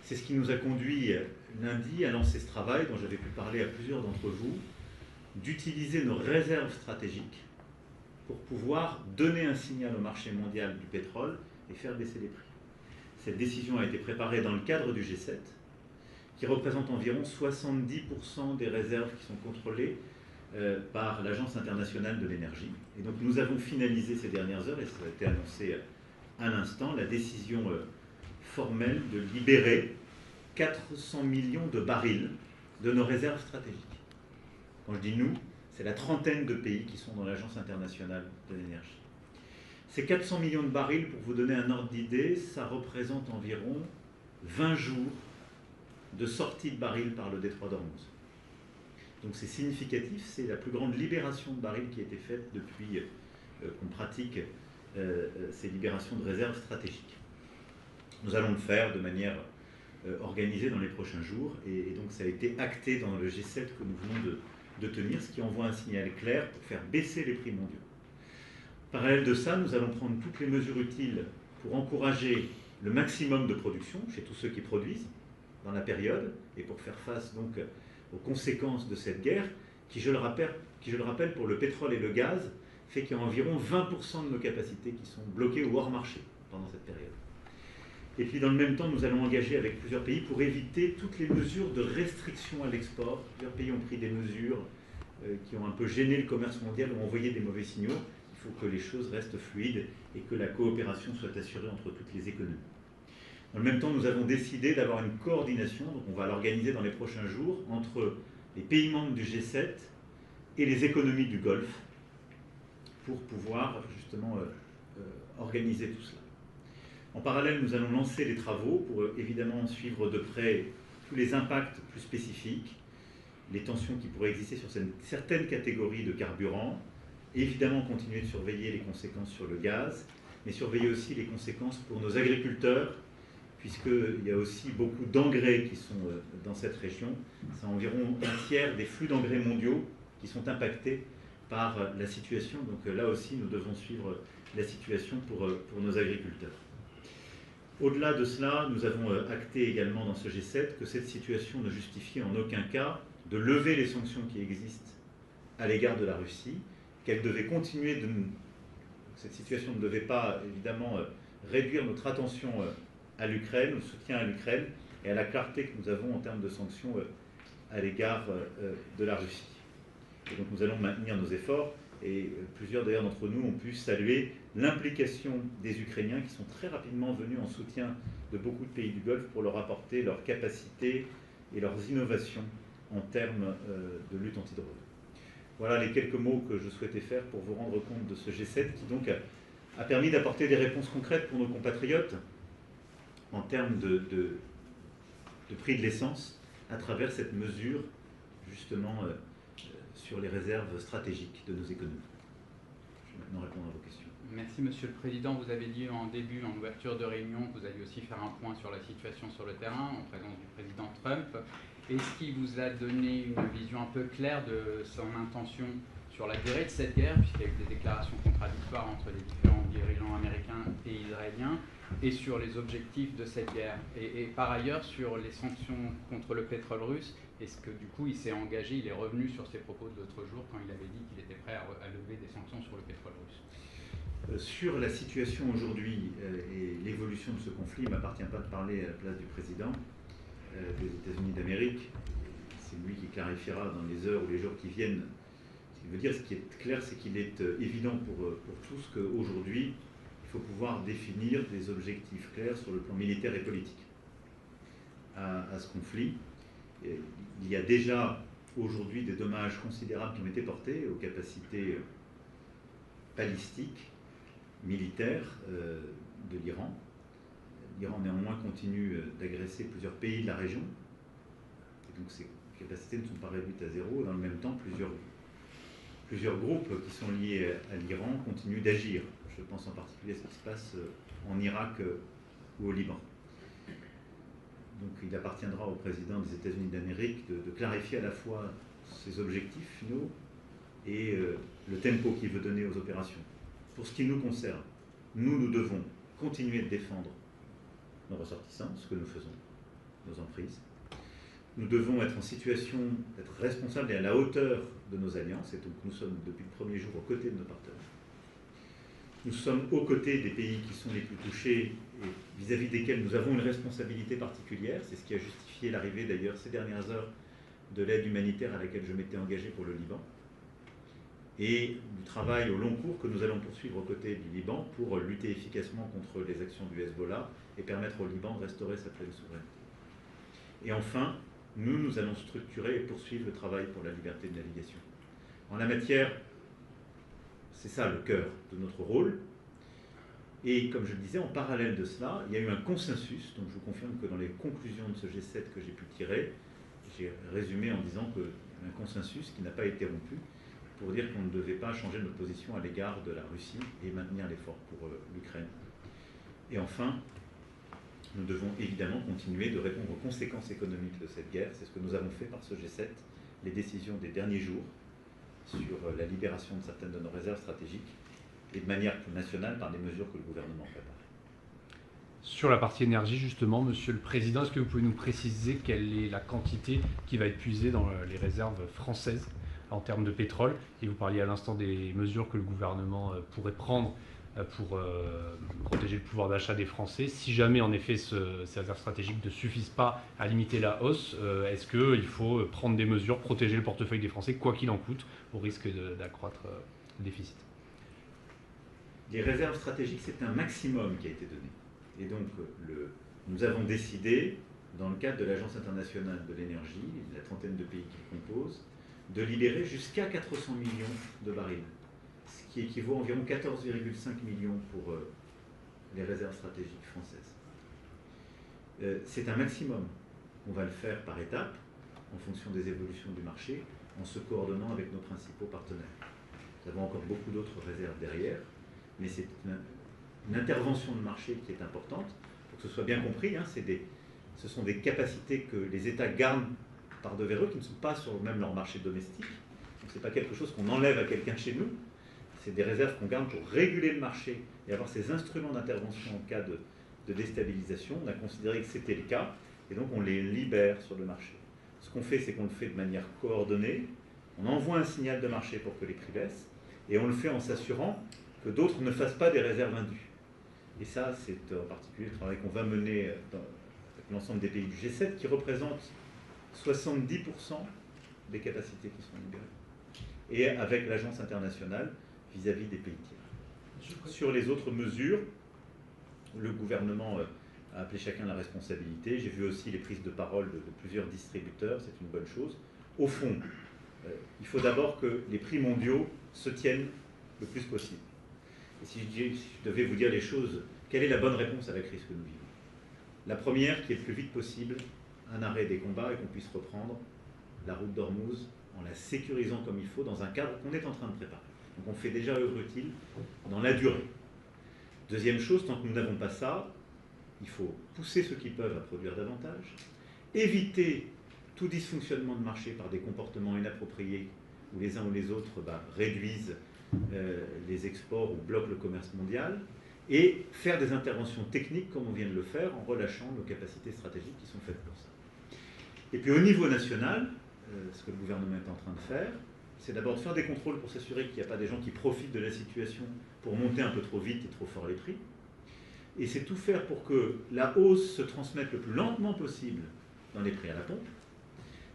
C'est ce qui nous a conduit lundi à lancer ce travail dont j'avais pu parler à plusieurs d'entre vous, d'utiliser nos réserves stratégiques pour pouvoir donner un signal au marché mondial du pétrole et faire baisser les prix. Cette décision a été préparée dans le cadre du G7, qui représente environ 70% des réserves qui sont contrôlées par l'Agence internationale de l'énergie. Et donc nous avons finalisé ces dernières heures, et ça a été annoncé à l'instant, la décision formelle de libérer 400 millions de barils de nos réserves stratégiques. Quand je dis nous, c'est la trentaine de pays qui sont dans l'Agence internationale de l'énergie. Ces 400 millions de barils, pour vous donner un ordre d'idée, ça représente environ 20 jours de sortie de barils par le détroit d'Ormuz. Donc c'est significatif, c'est la plus grande libération de barils qui a été faite depuis qu'on pratique ces libérations de réserves stratégiques. Nous allons le faire de manière organisée dans les prochains jours, et donc ça a été acté dans le G7 que nous venons de tenir, ce qui envoie un signal clair pour faire baisser les prix mondiaux. Parallèle de ça, nous allons prendre toutes les mesures utiles pour encourager le maximum de production chez tous ceux qui produisent dans la période, et pour faire face donc aux conséquences de cette guerre, qui, je le rappelle, pour le pétrole et le gaz, fait qu'il y a environ 20% de nos capacités qui sont bloquées ou hors marché pendant cette période. Et puis dans le même temps, nous allons engager avec plusieurs pays pour éviter toutes les mesures de restriction à l'export. Plusieurs pays ont pris des mesures qui ont un peu gêné le commerce mondial ou envoyé des mauvais signaux. Il faut que les choses restent fluides et que la coopération soit assurée entre toutes les économies. Dans le même temps, nous avons décidé d'avoir une coordination, donc on va l'organiser dans les prochains jours, entre les pays membres du G7 et les économies du Golfe pour pouvoir justement organiser tout cela. En parallèle, nous allons lancer les travaux pour évidemment suivre de près tous les impacts plus spécifiques, les tensions qui pourraient exister sur certaines catégories de carburants, évidemment continuer de surveiller les conséquences sur le gaz, mais surveiller aussi les conséquences pour nos agriculteurs, puisqu'il y a aussi beaucoup d'engrais qui sont dans cette région. C'est environ un tiers des flux d'engrais mondiaux qui sont impactés par la situation. Donc là aussi, nous devons suivre la situation pour nos agriculteurs. Au-delà de cela, nous avons acté également dans ce G7 que cette situation ne justifiait en aucun cas de lever les sanctions qui existent à l'égard de la Russie, qu'elle devait continuer de... Cette situation ne devait pas, évidemment, réduire notre attention à l'Ukraine, au soutien à l'Ukraine et à la clarté que nous avons en termes de sanctions à l'égard de la Russie. Et donc nous allons maintenir nos efforts, et plusieurs d'ailleurs d'entre nous ont pu saluer l'implication des Ukrainiens qui sont très rapidement venus en soutien de beaucoup de pays du Golfe pour leur apporter leurs capacités et leurs innovations en termes de lutte antidrogue. Voilà les quelques mots que je souhaitais faire pour vous rendre compte de ce G7 qui donc a permis d'apporter des réponses concrètes pour nos compatriotes en termes de prix de l'essence à travers cette mesure justement sur les réserves stratégiques de nos économies. Je vais maintenant répondre à vos questions. Merci Monsieur le Président. Vous avez dit en début, en ouverture de réunion, que vous alliez aussi faire un point sur la situation sur le terrain en présence du Président Trump. Est-ce qu'il vous a donné une vision un peu claire de son intention sur la durée de cette guerre, puisqu'il y a eu des déclarations contradictoires entre les différents dirigeants américains et israéliens, et sur les objectifs de cette guerre, et par ailleurs sur les sanctions contre le pétrole russe? Est-ce que du coup il s'est engagé, il est revenu sur ses propos de l'autre jour quand il avait dit qu'il était prêt à lever des sanctions sur le pétrole russe? Sur la situation aujourd'hui et l'évolution de ce conflit, il ne m'appartient pas de parler à la place du président des États-Unis d'Amérique. C'est lui qui clarifiera dans les heures ou les jours qui viennent. Ce qui veut dire, ce qui est clair, c'est qu'il est évident pour tous qu'aujourd'hui, il faut pouvoir définir des objectifs clairs sur le plan militaire et politique à ce conflit. Il y a déjà aujourd'hui des dommages considérables qui ont été portés aux capacités balistiques, militaires de l'Iran. L'Iran néanmoins continue d'agresser plusieurs pays de la région. Et donc ces capacités ne sont pas réduites à zéro. Dans le même temps, plusieurs groupes qui sont liés à l'Iran continuent d'agir. Je pense en particulier à ce qui se passe en Irak ou au Liban. Donc il appartiendra au président des États-Unis d'Amérique de clarifier à la fois ses objectifs finaux et le tempo qu'il veut donner aux opérations. Pour ce qui nous concerne, nous devons continuer de défendre nos ressortissants, ce que nous faisons. nos emprises. Nous devons être en situation d'être responsables et à la hauteur de nos alliances, et donc nous sommes depuis le premier jour aux côtés de nos partenaires. Nous sommes aux côtés des pays qui sont les plus touchés et vis-à-vis desquels nous avons une responsabilité particulière. C'est ce qui a justifié l'arrivée d'ailleurs ces dernières heures de l'aide humanitaire à laquelle je m'étais engagé pour le Liban. Et du travail au long cours que nous allons poursuivre aux côtés du Liban pour lutter efficacement contre les actions du Hezbollah et permettre au Liban de restaurer sa pleine souveraineté. Et enfin, nous allons structurer et poursuivre le travail pour la liberté de navigation. En la matière, c'est ça le cœur de notre rôle. Et comme je le disais, en parallèle de cela, il y a eu un consensus. Donc je vous confirme que dans les conclusions de ce G7 que j'ai pu tirer, j'ai résumé en disant qu'il y a un consensus qui n'a pas été rompu pour dire qu'on ne devait pas changer notre position à l'égard de la Russie et maintenir l'effort pour l'Ukraine. Et enfin, nous devons évidemment continuer de répondre aux conséquences économiques de cette guerre. C'est ce que nous avons fait par ce G7, les décisions des derniers jours sur la libération de certaines de nos réserves stratégiques et de manière plus nationale par des mesures que le gouvernement prépare. Sur la partie énergie, justement, Monsieur le Président, est-ce que vous pouvez nous préciser quelle est la quantité qui va être puisée dans les réserves françaises en termes de pétrole? Et vous parliez à l'instant des mesures que le gouvernement pourrait prendre pour protéger le pouvoir d'achat des Français. Si jamais, en effet, ces réserves stratégiques ne suffisent pas à limiter la hausse, est-ce qu'il faut prendre des mesures, protéger le portefeuille des Français, quoi qu'il en coûte, au risque d'accroître le déficit? Les réserves stratégiques, c'est un maximum qui a été donné. Et donc, nous avons décidé, dans le cadre de l'Agence internationale de l'énergie, la trentaine de pays qui le composent, de libérer jusqu'à 400 millions de barils, ce qui équivaut à environ 14,5 millions pour les réserves stratégiques françaises. C'est un maximum. On va le faire par étapes, en fonction des évolutions du marché, en se coordonnant avec nos principaux partenaires. Nous avons encore beaucoup d'autres réserves derrière, mais c'est une intervention de marché qui est importante, pour que ce soit bien compris, hein, ce sont des capacités que les États gardent par devers eux, qui ne sont pas sur même leur marché domestique. Donc ce n'est pas quelque chose qu'on enlève à quelqu'un chez nous, c'est des réserves qu'on garde pour réguler le marché et avoir ces instruments d'intervention en cas de déstabilisation. On a considéré que c'était le cas, et donc on les libère sur le marché. Ce qu'on fait, c'est qu'on le fait de manière coordonnée, on envoie un signal de marché pour que les prix baissent, et on le fait en s'assurant que d'autres ne fassent pas des réserves indues. Et ça, c'est en particulier le travail qu'on va mener avec l'ensemble des pays du G7, qui représentent 70% des capacités qui sont libérées. Et avec l'agence internationale vis-à-vis des pays tiers. Sur les autres mesures, le gouvernement a appelé chacun la responsabilité. J'ai vu aussi les prises de parole de plusieurs distributeurs, c'est une bonne chose. Au fond, il faut d'abord que les prix mondiaux se tiennent le plus possible. Et si je devais vous dire les choses, quelle est la bonne réponse à la crise que nous vivons? La première, qui est le plus vite possible, un arrêt des combats et qu'on puisse reprendre la route d'Ormuz en la sécurisant comme il faut dans un cadre qu'on est en train de préparer. Donc on fait déjà œuvre utile dans la durée. Deuxième chose, tant que nous n'avons pas ça, il faut pousser ceux qui peuvent à produire davantage, éviter tout dysfonctionnement de marché par des comportements inappropriés où les uns ou les autres réduisent les exports ou bloquent le commerce mondial, et faire des interventions techniques comme on vient de le faire en relâchant nos capacités stratégiques qui sont faites pour ça. Et puis au niveau national, ce que le gouvernement est en train de faire, c'est d'abord de faire des contrôles pour s'assurer qu'il n'y a pas des gens qui profitent de la situation pour monter un peu trop vite et trop fort les prix. Et c'est tout faire pour que la hausse se transmette le plus lentement possible dans les prix à la pompe,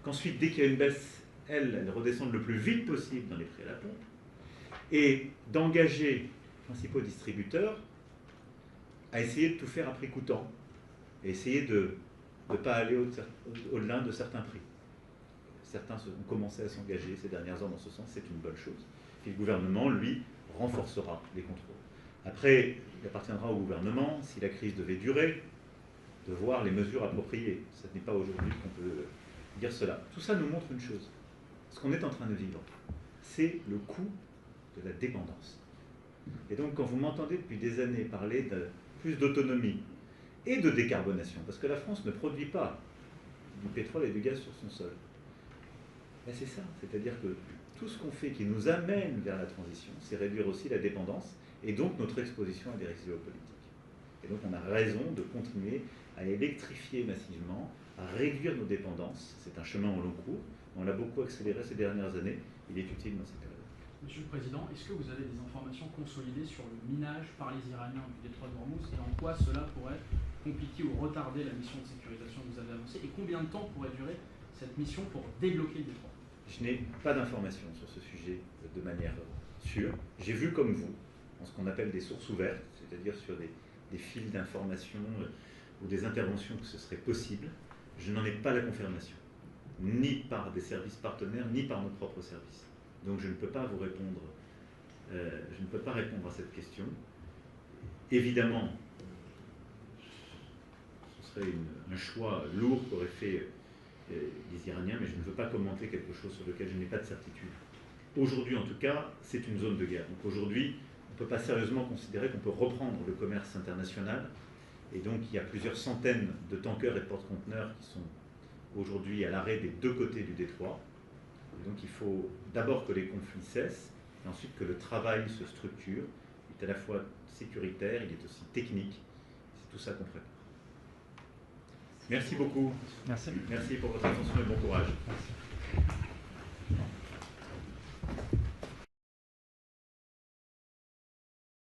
qu'ensuite, dès qu'il y a une baisse, elle redescende le plus vite possible dans les prix à la pompe, et d'engager les principaux distributeurs à essayer de tout faire à prix coûtant, et essayer de ne pas aller au-delà de certains prix. Certains ont commencé à s'engager ces dernières heures dans ce sens, c'est une bonne chose. Et le gouvernement, lui, renforcera les contrôles. Après, il appartiendra au gouvernement, si la crise devait durer, de voir les mesures appropriées. Ce n'est pas aujourd'hui qu'on peut dire cela. Tout ça nous montre une chose. Ce qu'on est en train de vivre, c'est le coût de la dépendance. Et donc, quand vous m'entendez depuis des années parler de plus d'autonomie et de décarbonation, parce que la France ne produit pas du pétrole et du gaz sur son sol, ben c'est ça. C'est-à-dire que tout ce qu'on fait qui nous amène vers la transition, c'est réduire aussi la dépendance et donc notre exposition à des risques géopolitiques. Et donc, on a raison de continuer à électrifier massivement, à réduire nos dépendances. C'est un chemin au long cours. On l'a beaucoup accéléré ces dernières années. Il est utile dans cette période. Monsieur le Président, est-ce que vous avez des informations consolidées sur le minage par les Iraniens du détroit d'Ormuz et en quoi cela pourrait compliquer ou retarder la mission de sécurisation que vous avez annoncée? Et combien de temps pourrait durer cette mission pour débloquer le détroit? Je n'ai pas d'informations sur ce sujet de manière sûre. J'ai vu comme vous, en ce qu'on appelle des sources ouvertes, c'est-à-dire sur des fils d'informations ou des interventions que ce serait possible. Je n'en ai pas la confirmation, ni par des services partenaires, ni par nos propres services. Donc je ne peux pas vous répondre, je ne peux pas répondre à cette question. Évidemment, ce serait un choix lourd qu'auraient fait les Iraniens, mais je ne veux pas commenter quelque chose sur lequel je n'ai pas de certitude. Aujourd'hui, en tout cas, c'est une zone de guerre. Donc aujourd'hui, on ne peut pas sérieusement considérer qu'on peut reprendre le commerce international. Et donc, il y a plusieurs centaines de tankers et de porte-conteneurs qui sont aujourd'hui à l'arrêt des deux côtés du détroit. Et donc, il faut d'abord que les conflits cessent, et ensuite que le travail se structure. Il est à la fois sécuritaire, il est aussi technique. C'est tout ça qu'on prépare. Merci beaucoup. Merci. Merci pour votre attention et bon courage. Merci.